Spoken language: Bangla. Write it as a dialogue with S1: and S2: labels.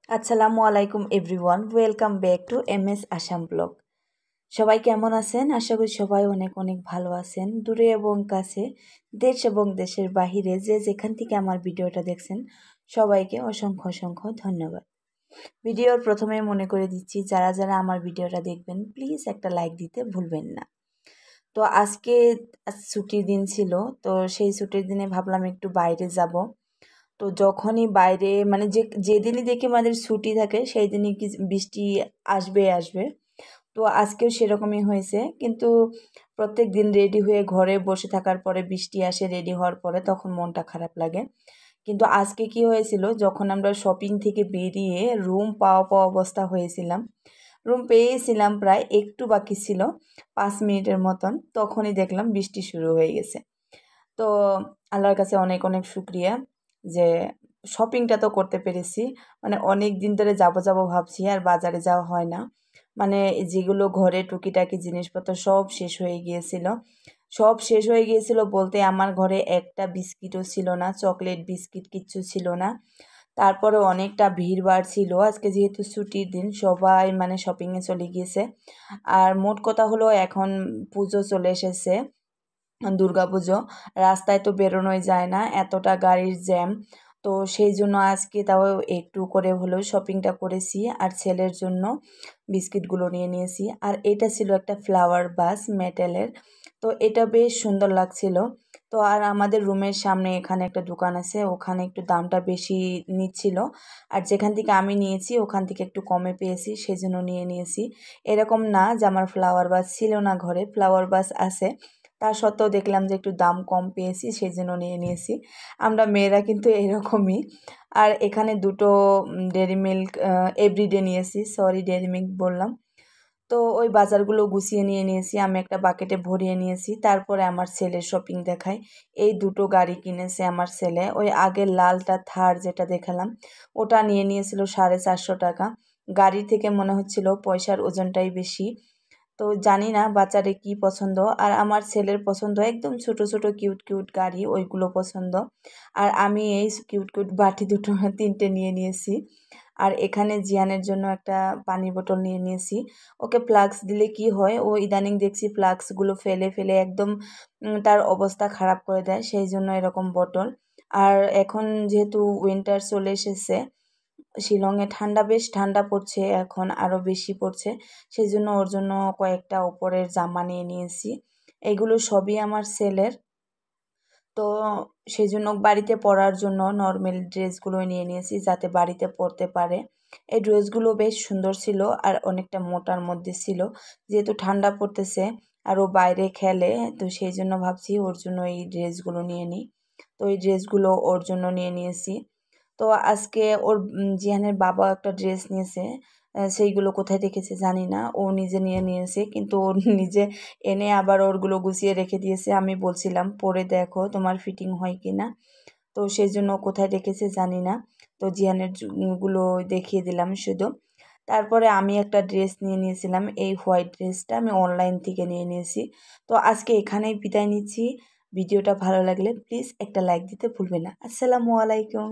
S1: আসসালামু আলাইকুম everyone, welcome back to MS Assam blog. সবাই কেমন আছেন? আশা করি সবাই অনেক অনেক ভালো আছেন। দূরে এবং কাছে, দেশ এবং দেশের বাহিরে যে যেখান থেকে আমার ভিডিওটা দেখছেন সবাইকে অসংখ্য অসংখ্য ধন্যবাদ। ভিডিওর প্রথমে মনে করে দিচ্ছি, যারা যারা আমার ভিডিওটা দেখবেন প্লিজ একটা লাইক দিতে ভুলবেন না। তো আজকে ছুটির দিন ছিল, তো সেই ছুটির দিনে ভাবলাম একটু বাইরে যাব। তো যখনই বাইরে মানে যেদিনই দেখি আমাদের ছুটি থাকে সেই দিনই কি বৃষ্টি আসবে। তো আজকেও সেরকমই হয়েছে, কিন্তু প্রত্যেক দিন রেডি হয়ে ঘরে বসে থাকার পরে বৃষ্টি আসে, রেডি হওয়ার পরে তখন মনটা খারাপ লাগে। কিন্তু আজকে কি হয়েছিল, যখন আমরা শপিং থেকে বেরিয়ে রুম পাওয়া অবস্থা হয়েছিলাম, রুম পেয়েছিলাম, প্রায় একটু বাকি ছিল 5 মিনিটের মতন, তখনই দেখলাম বৃষ্টি শুরু হয়ে গেছে। তো আল্লাহর কাছে অনেক অনেক শুক্রিয়া যে শপিংটা তো করতে পেরেছি। মানে অনেক দিন ধরে যাবো ভাবছি, আর বাজারে যাওয়া হয় না। মানে যেগুলো ঘরে টুকিটাকি জিনিসপত্র সব শেষ হয়ে গিয়েছিল। সব শেষ হয়ে গিয়েছিল বলতে আমার ঘরে একটা বিস্কিটও ছিল না, চকলেট বিস্কিট কিচ্ছু ছিল না। তারপরে অনেকটা ভিড়ভাড় ছিল, আজকে যেহেতু ছুটির দিন সবাই মানে শপিংয়ে চলে গিয়েছে। আর মোট কথা হলো এখন পুজো চলে এসেছে, দুর্গাপুজো। রাস্তায় তো বেরোনোই যায় না, এতটা গাড়ির জ্যাম। তো সেই জন্য আজকে তাও একটু করে হলেও শপিংটা করেছি, আর ছেলের জন্য বিস্কিটগুলো নিয়ে নিয়েছি। আর এটা ছিল একটা ফ্লাওয়ার বাস মেটালের, তো এটা বেশ সুন্দর লাগছিল। তো আর আমাদের রুমের সামনে এখানে একটা দোকান আছে, ওখানে একটু দামটা বেশি নিচ্ছিল, আর যেখান থেকে আমি নিয়েছি ওখান থেকে একটু কমে পেয়েছি, সেজন্য নিয়েছি। এরকম না যে আমার ফ্লাওয়ার বাস ছিল না, ঘরে ফ্লাওয়ার বাস আছে, তা সত্ত্বেও দেখলাম যে একটু দাম কম পেয়েছি, সেই জন্য নিয়েছি। আমরা মেয়েরা কিন্তু এরকমই। আর এখানে দুটো ডেয়ারি মিল্ক এভরিডে নিয়েছি, সরি ডেয়ারি মিল্ক বললাম। তো ওই বাজারগুলো গুছিয়ে নিয়েছি, আমি একটা বাকেটে ভরিয়ে নিয়েছি। তারপরে আমার ছেলের শপিং দেখাই। এই দুটো গাড়ি কিনেছে আমার ছেলে। ওই আগের লালটা থার যেটা দেখালাম, ওটা নিয়েছিল 450 টাকা। গাড়ি থেকে মনে হচ্ছিল পয়সার ওজনটাই বেশি। তো জানি না বাচ্চাদের কি পছন্দ, আর আমার ছেলের পছন্দ একদম ছোট ছোট কিউট কিউট গাড়ি, ওইগুলো পছন্দ। আর আমি এই কিউট কিউট বাটি দুটো 3টে নিয়েছি। আর এখানে জিয়ানের জন্য একটা পানি বোতল নিয়েছি। ওকে ফ্লাক্স দিলে কি হয়, ও ইদানিং দেখছি ফ্লাক্সগুলো ফেলে ফেলে একদম তার অবস্থা খারাপ করে দেয়, সেই জন্য এরকম বোতল। আর এখন যেহেতু উইন্টার চলে এসেছে, শিলংয়ে বেশ ঠান্ডা পড়ছে, এখন আরও বেশি পড়ছে, সেই জন্য ওর জন্য কয়েকটা উপরের জামা নিয়েছি। এগুলো সবই আমার ছেলের। তো সেই জন্য বাড়িতে পরার জন্য নর্মাল ড্রেসগুলো নিয়েছি, যাতে বাড়িতে পরতে পারে। এই ড্রেসগুলো বেশ সুন্দর ছিল, আর অনেকটা মোটার মধ্যে ছিল, যেহেতু ঠান্ডা পড়তেছে আর ও বাইরে খেলে, তো সেই জন্য ভাবছি ওর জন্য এই ড্রেসগুলো নিয়ে নিই। তো এই ড্রেসগুলো ওর জন্য নিয়েছি। তো আজকে ওর জিহানের বাবা একটা ড্রেস নিয়েছে, সেইগুলো কোথায় রেখেছে জানি না, ও নিজে নিয়েছে, কিন্তু ও নিজে এনে আবার ওরগুলো গুছিয়ে রেখে দিয়েছে। আমি বলছিলাম পরে দেখো তোমার ফিটিং হয় কি না, তো সেই জন্য কোথায় রেখেছে জানি না। তো জিহানের গুলো দেখিয়ে দিলাম শুধু। তারপরে আমি একটা ড্রেস নিয়েছিলাম, এই হোয়াইট ড্রেসটা আমি অনলাইন থেকে নিয়েছি। তো আজকে এখানেই বিদায় নিচ্ছি। ভিডিওটা ভালো লাগলে প্লিজ একটা লাইক দিতে ভুলবেন না। আসসালামু আলাইকুম।